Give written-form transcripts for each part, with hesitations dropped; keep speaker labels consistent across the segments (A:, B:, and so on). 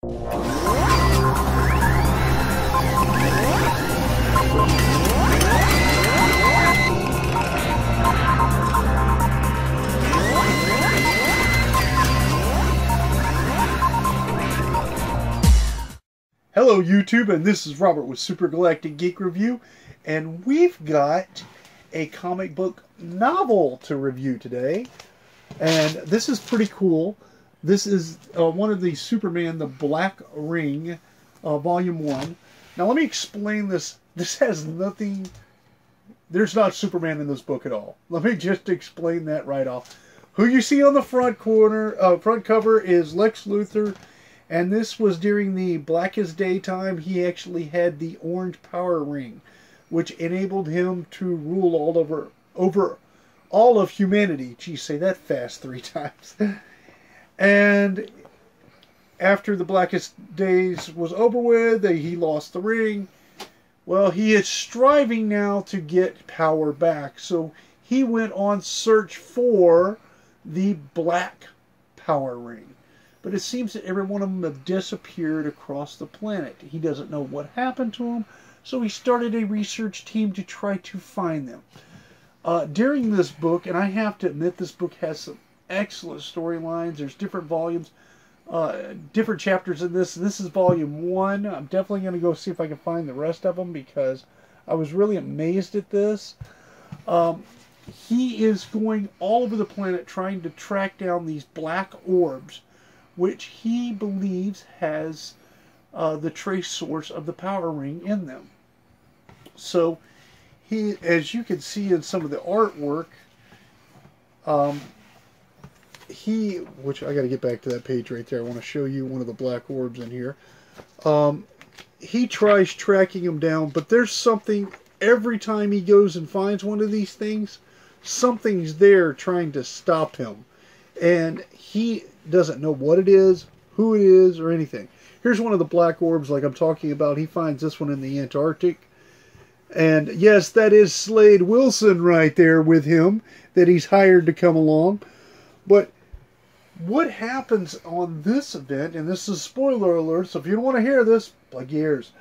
A: Hello YouTube, and this is Robert with Super Galactic Geek Review, and we've got a comic book novel to review today, and this is pretty cool. This is one of the Superman, the Black Ring, Volume 1. Now let me explain this. This has nothing, there's not Superman in this book at all. Let me just explain that right off. Who you see on the front cover is Lex Luthor. And this was during the Blackest Day time. He actually had the orange power ring, which enabled him to rule over all of humanity. Geez, say that fast 3 times. And after the Blackest Days was over with, he lost the ring. Well, he is striving now to get power back. So he went on search for the black power ring. But it seems that every one of them have disappeared across the planet. He doesn't know what happened to them, so he started a research team to try to find them. During this book, and I have to admit this book has some excellent storylines. There's different volumes, different chapters in this. This is volume 1. I'm definitely going to go see if I can find the rest of them because I was really amazed at this. He is going all over the planet trying to track down these black orbs, which he believes has the trace source of the power ring in them. So, he, as you can see in some of the artwork, which I got to get back to that page right there. I want to show you one of the black orbs in here. He tries tracking them down, but there's something, every time he goes and finds one of these things, something's there trying to stop him. And he doesn't know what it is, who it is, or anything. Here's one of the black orbs like I'm talking about. He finds this one in the Antarctic. And yes, that is Slade Wilson right there with him that he's hired to come along. But what happens on this event, and this is spoiler alert, so if you don't want to hear this, plug your ears.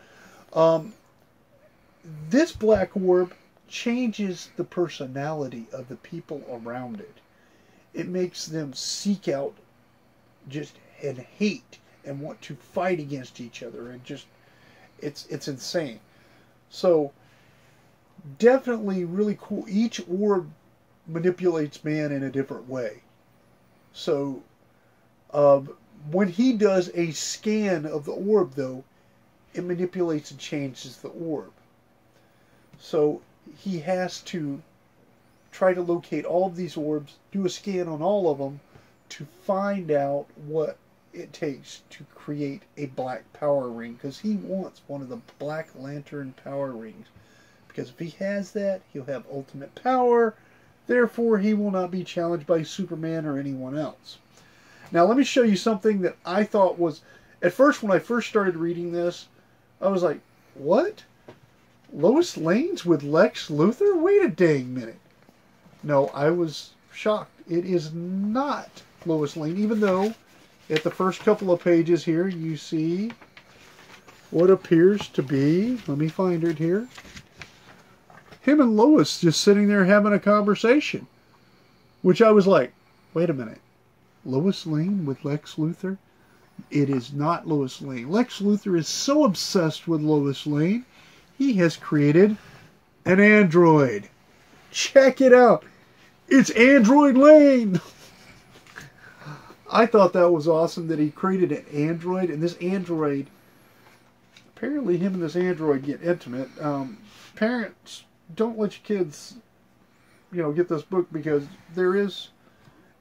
A: This black orb changes the personality of the people around it. It makes them seek out and hate and want to fight against each other, and just it's insane. So definitely really cool. Each orb manipulates man in a different way. So when he does a scan of the orb, though, it manipulates and changes the orb. So he has to try to locate all of these orbs, do a scan on all of them to find out what it takes to create a black power ring, because he wants one of the Black Lantern power rings, because if he has that, he'll have ultimate power. Therefore, he will not be challenged by Superman or anyone else. Now, let me show you something that I thought was, at first, when I first started reading this, I was like, what? Lois Lane's with Lex Luthor? Wait a dang minute. No, I was shocked. It is not Lois Lane, even though at the first couple of pages here you see what appears to be, let me find it here, him and Lois just sitting there having a conversation, which I was like, wait a minute, Lois Lane with Lex Luthor? It is not Lois Lane. Lex Luthor is so obsessed with Lois Lane, he has created an android. Check it out. It's Android Lane. I thought that was awesome that he created an android, and this android, apparently him and this android get intimate. Parents, don't let your kids, get this book, because there is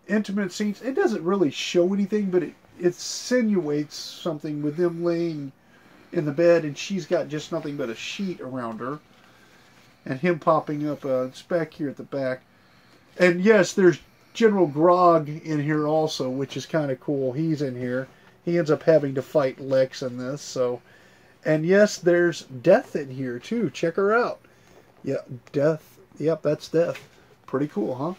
A: intimate scenes. It doesn't really show anything, but it insinuates something with them laying in the bed, and she's got just nothing but a sheet around her, and him popping up. It's back here at the back. And yes, there's General Grog in here also, which is kind of cool. He's in here. He ends up having to fight Lex in this. So, and yes, there's Death in here too. Check her out. Yeah, Death. Yep, that's Death. Pretty cool, huh?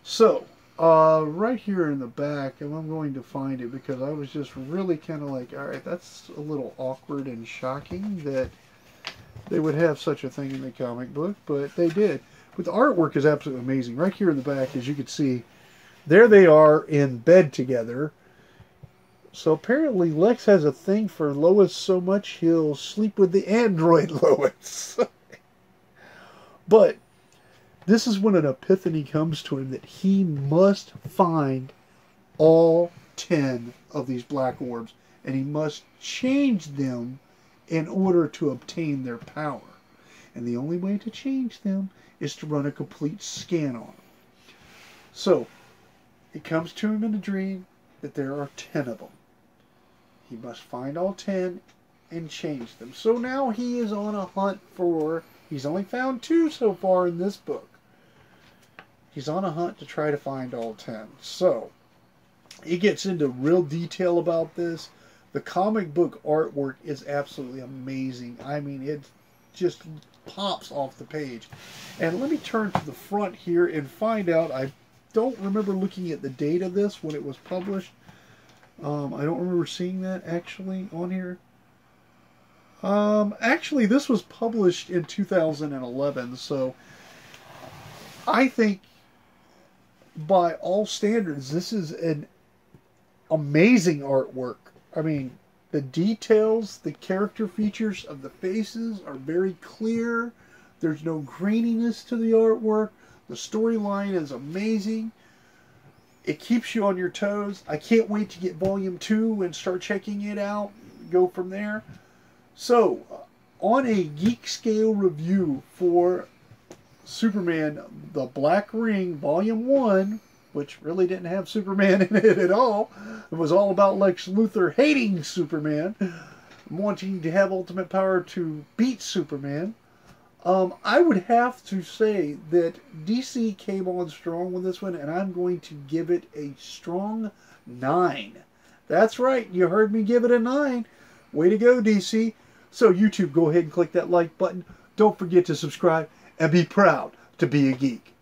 A: So, Right here in the back, and I'm going to find it because I was just really kind of like, all right, that's a little awkward and shocking that they would have such a thing in the comic book, but they did. But the artwork is absolutely amazing. Right here in the back, as you can see, there they are in bed together. So apparently Lex has a thing for Lois so much he'll sleep with the android Lois. But this is when an epiphany comes to him that he must find all 10 of these black orbs, and he must change them in order to obtain their power. And the only way to change them is to run a complete scan on them. So, it comes to him in a dream that there are 10 of them. He must find all 10 and change them. So now he is on a hunt for... He's only found 2 so far in this book. He's on a hunt to try to find all 10. So, he gets into real detail about this. The comic book artwork is absolutely amazing. I mean, it just pops off the page. And let me turn to the front here and find out. I don't remember looking at the date of this when it was published. I don't remember seeing that actually on here. Actually, this was published in 2011, so I think by all standards, this is an amazing artwork. I mean, the details, the character features of the faces are very clear. There's no graininess to the artwork. The storyline is amazing. It keeps you on your toes. I can't wait to get volume 2 and start checking it out. Go from there. So, on a Geek Scale review for Superman, The Black Ring, Volume 1, which really didn't have Superman in it at all. It was all about Lex Luthor hating Superman, wanting to have ultimate power to beat Superman. I would have to say that DC came on strong with this one, and I'm going to give it a strong 9. That's right, you heard me give it a 9. Way to go, DC. So, YouTube, go ahead and click that like button. Don't forget to subscribe, and be proud to be a geek.